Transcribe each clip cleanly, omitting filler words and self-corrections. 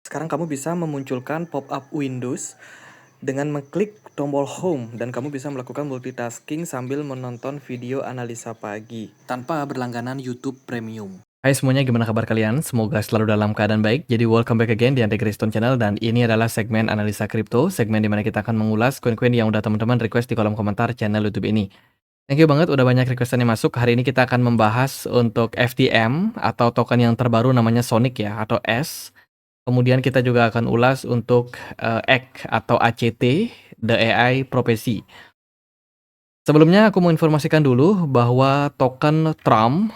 Sekarang kamu bisa memunculkan pop-up Windows dengan mengklik tombol Home dan kamu bisa melakukan multitasking sambil menonton video analisa pagi tanpa berlangganan YouTube Premium. Hai semuanya, gimana kabar kalian? Semoga selalu dalam keadaan baik. Jadi welcome back again di Ante Kriston Channel dan ini adalah segmen analisa kripto, segmen dimana kita akan mengulas koin-koin yang udah teman-teman request di kolom komentar channel YouTube ini. Thank you banget udah banyak requestan yang masuk. Hari ini kita akan membahas untuk FTM atau token yang terbaru namanya Sonic ya atau S. Kemudian kita juga akan ulas untuk EK atau ACT, The AI Prophecy. Sebelumnya aku mau informasikan dulu bahwa token Trump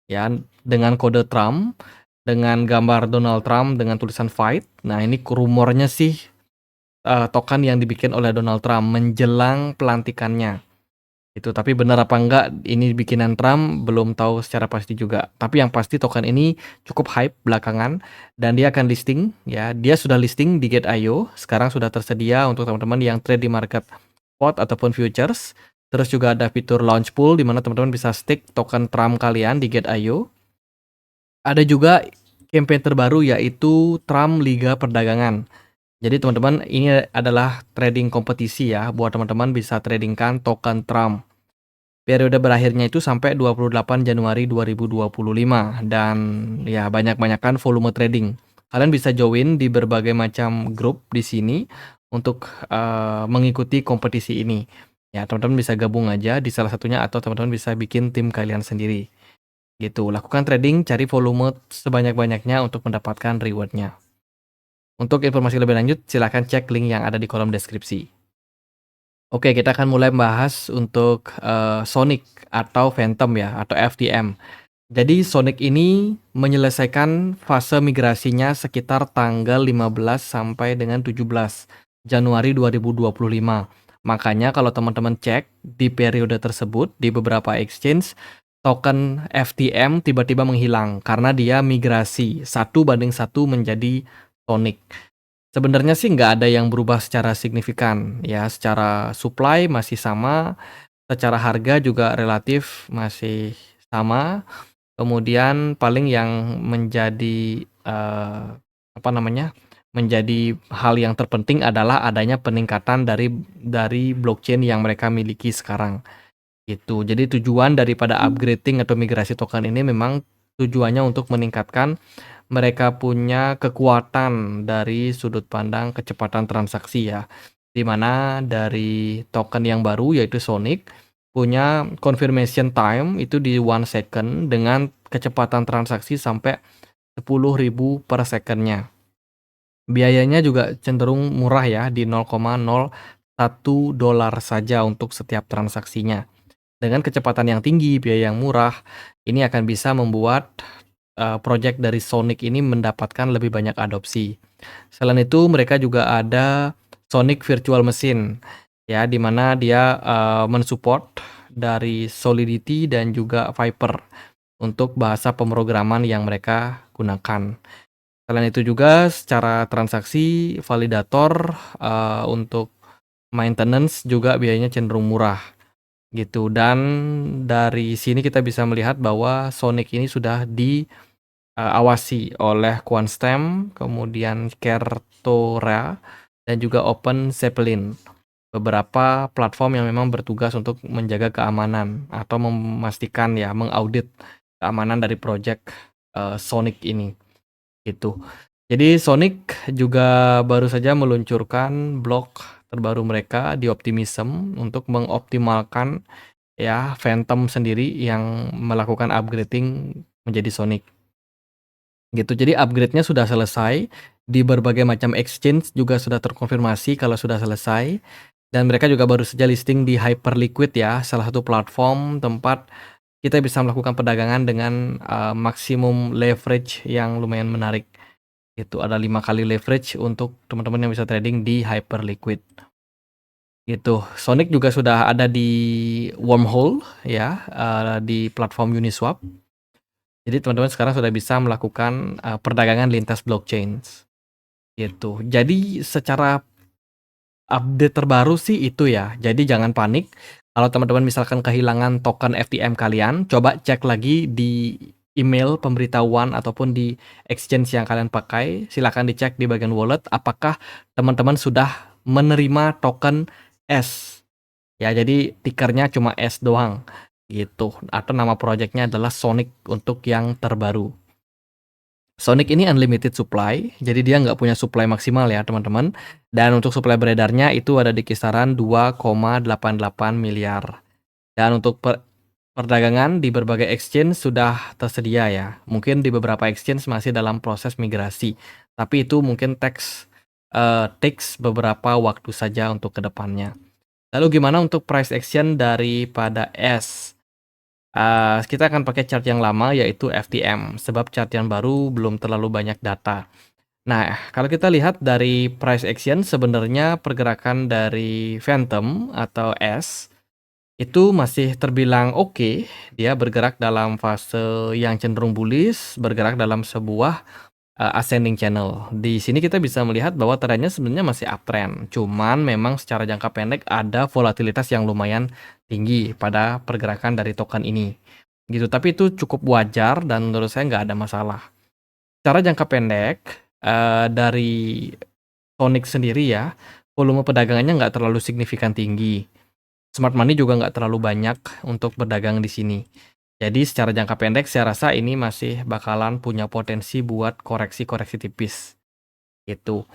ya dengan kode Trump dengan gambar Donald Trump dengan tulisan fight. Nah, ini rumornya sih token yang dibikin oleh Donald Trump menjelang pelantikannya. Itu, tapi benar apa enggak ini bikinan Trump belum tahu secara pasti juga. Tapi yang pasti token ini cukup hype belakangan dan dia akan listing ya. Dia sudah listing di Gate.io, sekarang sudah tersedia untuk teman-teman yang trade di market spot ataupun futures. Terus juga ada fitur launch pool di mana teman-teman bisa stake token Trump kalian di Gate.io. Ada juga campaign terbaru yaitu Trump Liga Perdagangan. Jadi teman-teman ini adalah trading kompetisi ya buat teman-teman bisa tradingkan token Trump. Periode berakhirnya itu sampai 28 Januari 2025 dan ya banyak-banyakan volume trading. Kalian bisa join di berbagai macam grup di sini untuk mengikuti kompetisi ini. Ya, teman-teman bisa gabung aja di salah satunya atau teman-teman bisa bikin tim kalian sendiri. Gitu, lakukan trading, cari volume sebanyak-banyaknya untuk mendapatkan rewardnya. Untuk informasi lebih lanjut, silahkan cek link yang ada di kolom deskripsi. Oke, kita akan mulai membahas untuk Sonic atau Phantom ya, atau FTM. Jadi Sonic ini menyelesaikan fase migrasinya sekitar tanggal 15 sampai dengan 17 Januari 2025. Makanya kalau teman-teman cek di periode tersebut di beberapa exchange, token FTM tiba-tiba menghilang karena dia migrasi 1:1 menjadi Sonic. Sebenarnya sih nggak ada yang berubah secara signifikan ya, secara supply masih sama, secara harga juga relatif masih sama. Kemudian paling yang menjadi apa namanya, menjadi hal yang terpenting adalah adanya peningkatan dari blockchain yang mereka miliki sekarang, gitu. Jadi tujuan daripada upgrading atau migrasi token ini memang tujuannya untuk meningkatkan mereka punya kekuatan dari sudut pandang kecepatan transaksi ya. Di mana dari token yang baru yaitu Sonic punya confirmation time itu di 1 second dengan kecepatan transaksi sampai 10.000 per secondnya. Biayanya juga cenderung murah ya di $0,01 saja untuk setiap transaksinya. Dengan kecepatan yang tinggi, biaya yang murah, ini akan bisa membuat project dari Sonic ini mendapatkan lebih banyak adopsi. Selain itu, mereka juga ada Sonic Virtual Machine, ya, di mana dia mensupport dari Solidity dan juga Viper untuk bahasa pemrograman yang mereka gunakan. Selain itu juga secara transaksi validator untuk maintenance juga biayanya cenderung murah gitu. Dan dari sini kita bisa melihat bahwa Sonic ini sudah diawasi oleh Quantstamp, kemudian Kertora, dan juga Open Zeppelin. Beberapa platform yang memang bertugas untuk menjaga keamanan atau memastikan ya, mengaudit keamanan dari project Sonic ini. Gitu. Jadi Sonic juga baru saja meluncurkan blok terbaru mereka di Optimism untuk mengoptimalkan ya Phantom sendiri yang melakukan upgrading menjadi Sonic. Gitu. Jadi upgrade-nya sudah selesai di berbagai macam exchange juga sudah terkonfirmasi kalau sudah selesai dan mereka juga baru saja listing di Hyperliquid ya, salah satu platform tempat kita bisa melakukan perdagangan dengan maksimum leverage yang lumayan menarik. Itu ada 5 kali leverage untuk teman-teman yang bisa trading di Hyperliquid. Gitu. Sonic juga sudah ada di Wormhole ya, di platform Uniswap. Jadi teman-teman sekarang sudah bisa melakukan perdagangan lintas blockchain. Gitu. Jadi secara update terbaru sih itu ya. Jadi jangan panik. Kalau teman-teman misalkan kehilangan token FTM kalian, coba cek lagi di email pemberitahuan ataupun di exchange yang kalian pakai, silakan dicek di bagian wallet apakah teman-teman sudah menerima token S. Ya, jadi tikernya cuma S doang gitu atau nama projectnya adalah Sonic untuk yang terbaru. Sonic ini unlimited supply, jadi dia nggak punya supply maksimal ya teman-teman. Dan untuk supply beredarnya itu ada di kisaran 2,88 miliar. Dan untuk perdagangan di berbagai exchange sudah tersedia ya. Mungkin di beberapa exchange masih dalam proses migrasi. Tapi itu mungkin takes beberapa waktu saja untuk kedepannya. Lalu gimana untuk price action daripada S? Kita akan pakai chart yang lama yaitu FTM, sebab chart yang baru belum terlalu banyak data. Nah, kalau kita lihat dari price action sebenarnya pergerakan dari Phantom atau S itu masih terbilang oke. Dia bergerak dalam fase yang cenderung bullish, bergerak dalam sebuah ascending channel. Di sini kita bisa melihat bahwa trennya sebenarnya masih uptrend, cuman memang secara jangka pendek ada volatilitas yang lumayan tinggi pada pergerakan dari token ini, gitu. Tapi itu cukup wajar dan menurut saya nggak ada masalah. Secara jangka pendek, dari Sonic sendiri ya, volume perdagangannya nggak terlalu signifikan tinggi. Smart money juga nggak terlalu banyak untuk berdagang di sini. Jadi secara jangka pendek saya rasa ini masih bakalan punya potensi buat koreksi-koreksi tipis, gitu.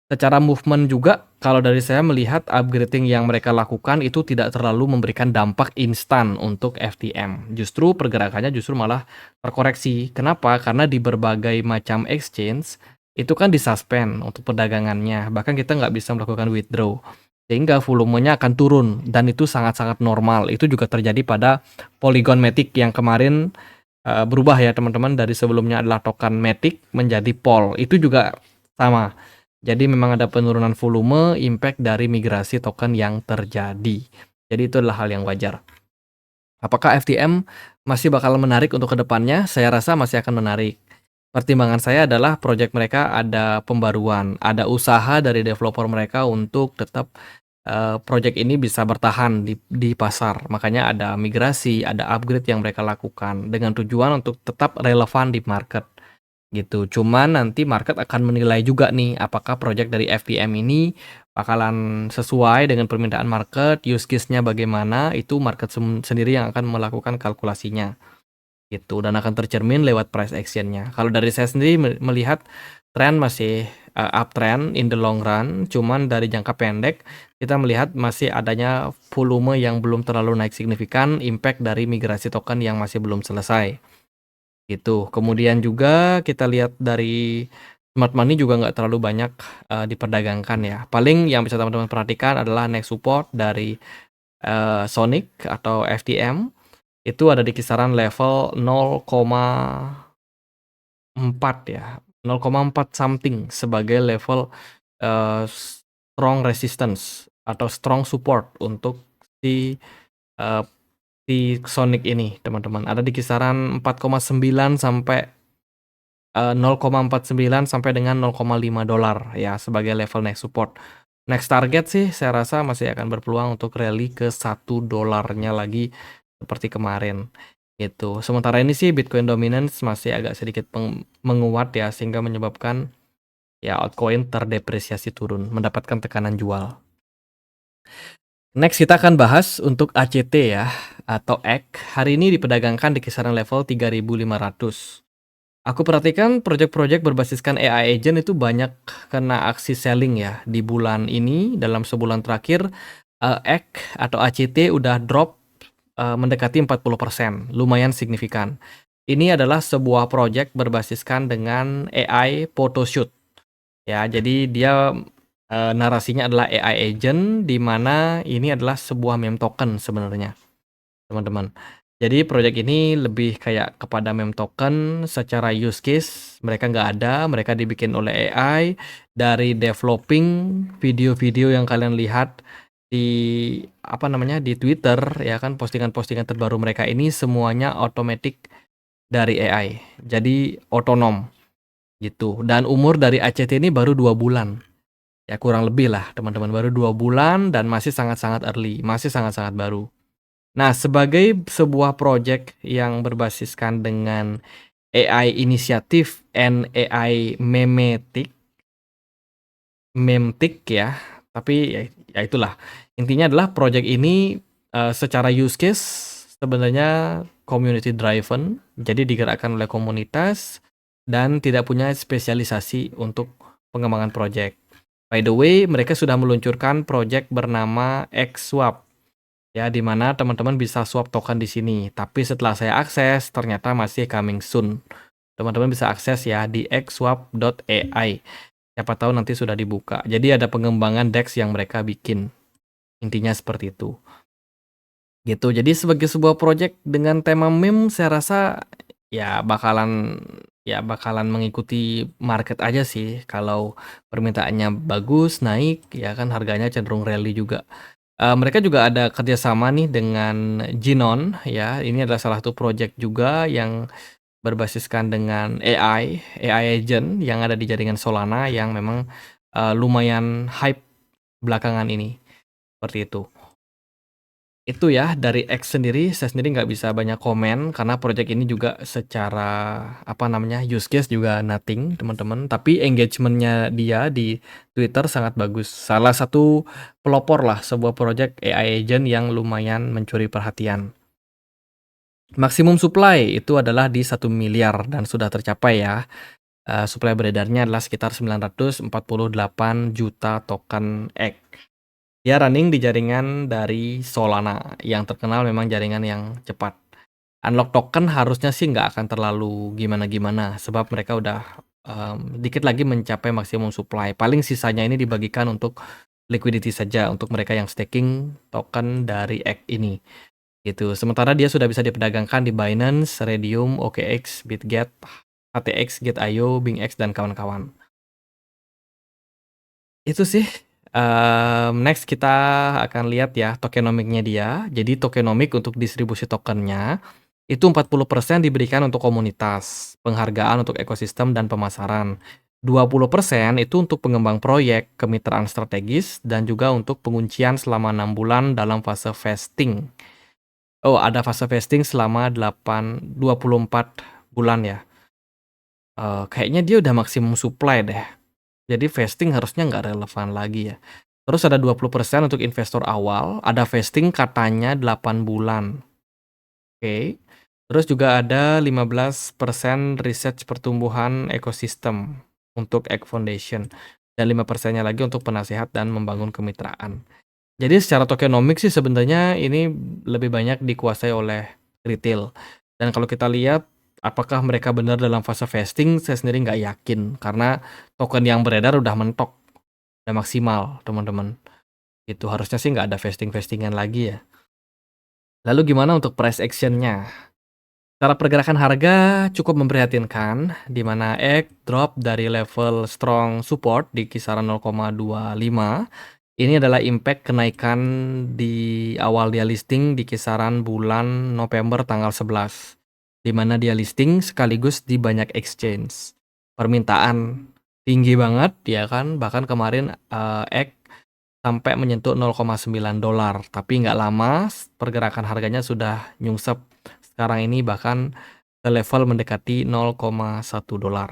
Secara movement juga kalau dari saya melihat upgrading yang mereka lakukan itu tidak terlalu memberikan dampak instan untuk FTM. Justru pergerakannya justru malah terkoreksi. Kenapa? Karena di berbagai macam exchange itu kan disuspend untuk perdagangannya. Bahkan kita nggak bisa melakukan withdraw. Sehingga volumenya akan turun dan itu sangat-sangat normal. Itu juga terjadi pada Polygon Matic yang kemarin berubah ya teman-teman, dari sebelumnya adalah token Matic menjadi POL. Itu juga sama. Jadi memang ada penurunan volume impact dari migrasi token yang terjadi. Jadi itu adalah hal yang wajar. Apakah FTM masih bakal menarik untuk kedepannya? Saya rasa masih akan menarik. Pertimbangan saya adalah project mereka ada pembaruan, ada usaha dari developer mereka untuk tetap project ini bisa bertahan di pasar. Makanya ada migrasi, ada upgrade yang mereka lakukan dengan tujuan untuk tetap relevan di market gitu. Cuman nanti market akan menilai juga nih apakah project dari FTM ini bakalan sesuai dengan permintaan market, use case-nya bagaimana, itu market sendiri yang akan melakukan kalkulasinya gitu, dan akan tercermin lewat price action-nya. Kalau dari saya sendiri melihat tren masih uptrend in the long run, cuman dari jangka pendek kita melihat masih adanya volume yang belum terlalu naik signifikan, impact dari migrasi token yang masih belum selesai gitu. Kemudian juga kita lihat dari smart money juga nggak terlalu banyak diperdagangkan ya. Paling yang bisa teman-teman perhatikan adalah next support dari Sonic atau FTM itu ada di kisaran level 0,4 ya, 0,4 something sebagai level strong resistance atau strong support untuk si Sonic ini teman-teman. Ada di kisaran 4,9 sampai 0,49 sampai dengan $0,5 ya sebagai level next support. Next target sih saya rasa masih akan berpeluang untuk rally ke $1-nya lagi seperti kemarin gitu. Sementara ini sih Bitcoin dominance masih agak sedikit menguat ya, sehingga menyebabkan ya altcoin terdepresiasi turun, mendapatkan tekanan jual. Next kita akan bahas untuk ACT ya, atau EK. Hari ini diperdagangkan di kisaran level 3.500. Aku perhatikan project-project berbasiskan AI agent itu banyak kena aksi selling ya di bulan ini. Dalam sebulan terakhir EK atau ACT udah drop mendekati 40%, lumayan signifikan. Ini adalah sebuah project berbasiskan dengan AI photoshoot. Ya, jadi dia narasinya adalah AI agent, di mana ini adalah sebuah meme token sebenarnya, teman-teman. Jadi project ini lebih kayak kepada meme token. Secara use case mereka nggak ada, mereka dibikin oleh AI. Dari developing video-video yang kalian lihat di di Twitter ya kan, postingan-postingan terbaru mereka ini semuanya otomatis dari AI. Jadi otonom gitu. Dan umur dari ACT ini baru 2 bulan. Ya kurang lebih lah teman-teman, baru 2 bulan dan masih sangat-sangat early, masih sangat-sangat baru. Nah, sebagai sebuah project yang berbasiskan dengan AI Initiative and AI Memtic ya, tapi ya itulah. Intinya adalah project ini, secara use case sebenarnya community driven, jadi digerakkan oleh komunitas dan tidak punya spesialisasi untuk pengembangan project. By the way, mereka sudah meluncurkan project bernama XSwap, ya, di mana teman-teman bisa swap token di sini. Tapi setelah saya akses, ternyata masih coming soon. Teman-teman bisa akses ya di xswap.ai. Siapa tahu nanti sudah dibuka. Jadi ada pengembangan DEX yang mereka bikin. Intinya seperti itu. Gitu. Jadi sebagai sebuah project dengan tema meme, saya rasa ya bakalan mengikuti market aja sih. Kalau permintaannya bagus, naik, ya kan harganya cenderung rally juga. Mereka juga ada kerjasama nih dengan Ginon ya. Ini adalah salah satu project juga yang berbasiskan dengan AI agent yang ada di jaringan Solana yang memang lumayan hype belakangan ini. Seperti itu. Itu ya dari X sendiri, saya sendiri nggak bisa banyak komen karena project ini juga secara apa namanya use case juga nothing teman-teman. Tapi engagementnya dia di Twitter sangat bagus. Salah satu pelopor lah sebuah project AI agent yang lumayan mencuri perhatian. Maksimum supply itu adalah di 1 miliar dan sudah tercapai ya. Supply beredarnya adalah sekitar 948 juta token X. Dia running di jaringan dari Solana, yang terkenal memang jaringan yang cepat. Unlock token harusnya sih nggak akan terlalu gimana-gimana, sebab mereka udah dikit lagi mencapai maksimum supply. Paling sisanya ini dibagikan untuk liquidity saja, untuk mereka yang staking token dari X ini. Gitu. Sementara dia sudah bisa diperdagangkan di Binance, Redium, OKX, Bitget, HTX, Gate.io, BingX, dan kawan-kawan. Itu sih. Next kita akan lihat ya tokenomiknya dia. Jadi tokenomik untuk distribusi tokennya itu 40% diberikan untuk komunitas, penghargaan untuk ekosistem dan pemasaran. 20% itu untuk pengembang proyek, kemitraan strategis, dan juga untuk penguncian selama 6 bulan dalam fase vesting. Oh, ada fase vesting selama 24 bulan ya. Kayaknya dia udah maksimum supply deh. Jadi vesting harusnya nggak relevan lagi ya. Terus ada 20% untuk investor awal, ada vesting katanya 8 bulan. Oke. Terus juga ada 15% research pertumbuhan ekosistem untuk Egg Foundation. Dan 5%-nya lagi untuk penasehat dan membangun kemitraan. Jadi secara tokenomik sih sebenarnya ini lebih banyak dikuasai oleh retail. Dan kalau kita lihat apakah mereka benar dalam fase vesting, saya sendiri nggak yakin. Karena token yang beredar udah mentok, udah maksimal teman-teman. Itu harusnya sih nggak ada vesting-vestingan lagi ya. Lalu gimana untuk price action-nya? Cara pergerakan harga cukup memprihatinkan, di mana EGG drop dari level strong support di kisaran 0,25. Ini adalah impact kenaikan di awal dia listing di kisaran bulan November tanggal 11, di mana dia listing sekaligus di banyak exchange. Permintaan tinggi banget ya kan, bahkan kemarin EGG sampai menyentuh $0,9, tapi nggak lama pergerakan harganya sudah nyungsep. Sekarang ini bahkan ke level mendekati $0,1.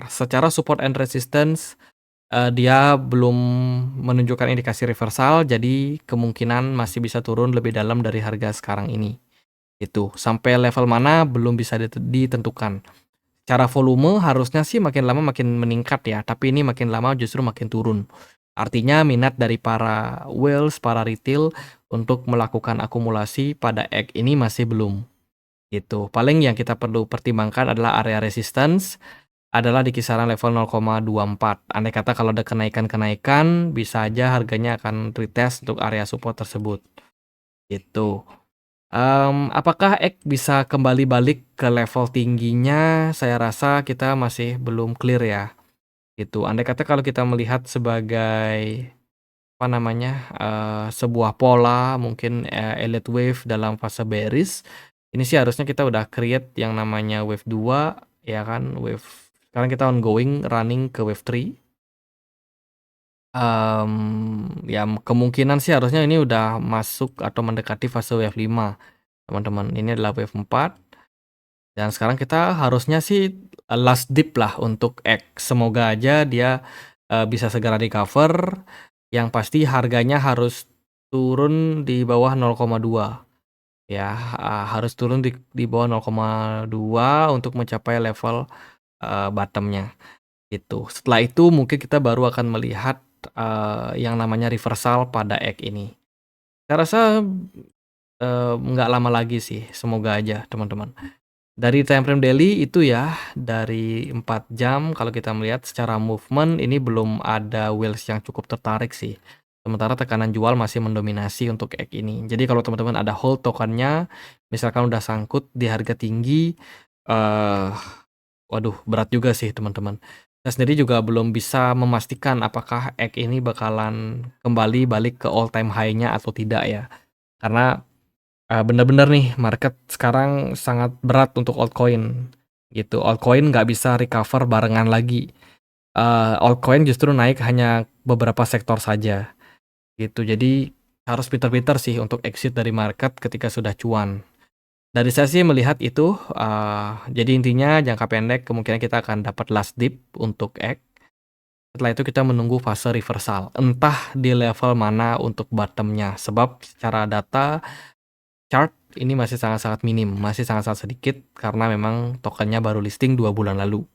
Secara support and resistance dia belum menunjukkan indikasi reversal, jadi kemungkinan masih bisa turun lebih dalam dari harga sekarang ini. Itu sampai level mana belum bisa ditentukan. Cara volume harusnya sih makin lama makin meningkat ya, tapi ini makin lama justru makin turun. Artinya minat dari para whales, para retail untuk melakukan akumulasi pada egg ini masih belum. Gitu. Paling yang kita perlu pertimbangkan adalah area resistance adalah di kisaran level 0,24. Andai kata kalau ada kenaikan-kenaikan, bisa aja harganya akan retest untuk area support tersebut. Gitu. Apakah X bisa kembali balik ke level tingginya? Saya rasa kita masih belum clear ya. Gitu. Andai kata kalau kita melihat sebagai apa namanya sebuah pola mungkin elite wave dalam fase bearish, ini sih harusnya kita udah create yang namanya wave 2 ya kan, wave sekarang kita ongoing running ke wave 3. Ya kemungkinan sih harusnya ini udah masuk atau mendekati fase wave 5 teman-teman. Ini adalah wave 4. Dan sekarang kita harusnya sih, last dip lah untuk X. Semoga aja dia, bisa segera recover, yang pasti harganya harus turun di bawah 0,2 ya, harus turun di bawah 0,2 untuk mencapai level, bottom-nya, gitu. Setelah itu mungkin kita baru akan melihat, yang namanya reversal pada X ini. Saya rasa, nggak lama lagi sih, semoga aja teman-teman. Dari time frame daily itu ya, dari 4 jam kalau kita melihat secara movement ini belum ada wheels yang cukup tertarik sih. Sementara tekanan jual masih mendominasi untuk egg ini. Jadi kalau teman-teman ada hold tokennya, misalkan udah sangkut di harga tinggi, eh waduh berat juga sih teman-teman. Saya sendiri juga belum bisa memastikan apakah egg ini bakalan kembali balik ke all time high-nya atau tidak ya. Karena bener-bener nih market sekarang sangat berat untuk altcoin, gitu. Altcoin nggak bisa recover barengan lagi. Altcoin justru naik hanya beberapa sektor saja, gitu. Jadi harus pintar-pintar sih untuk exit dari market ketika sudah cuan. Dari saya sih melihat itu, jadi intinya jangka pendek kemungkinan kita akan dapat last dip untuk X. Setelah itu kita menunggu fase reversal, entah di level mana untuk bottom-nya. Sebab secara data chart ini masih sangat-sangat minim, masih sangat-sangat sedikit karena memang tokennya baru listing 2 bulan lalu.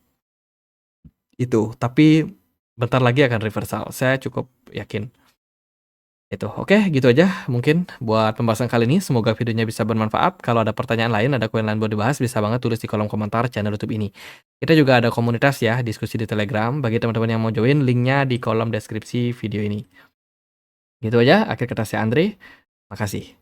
Itu, tapi bentar lagi akan reversal, saya cukup yakin. Itu, oke gitu aja mungkin buat pembahasan kali ini, semoga videonya bisa bermanfaat. Kalau ada pertanyaan lain, ada koin lain buat dibahas, bisa banget tulis di kolom komentar channel YouTube ini. Kita juga ada komunitas ya, diskusi di Telegram, bagi teman-teman yang mau join, linknya di kolom deskripsi video ini. Gitu aja, akhir kata saya Andre, makasih.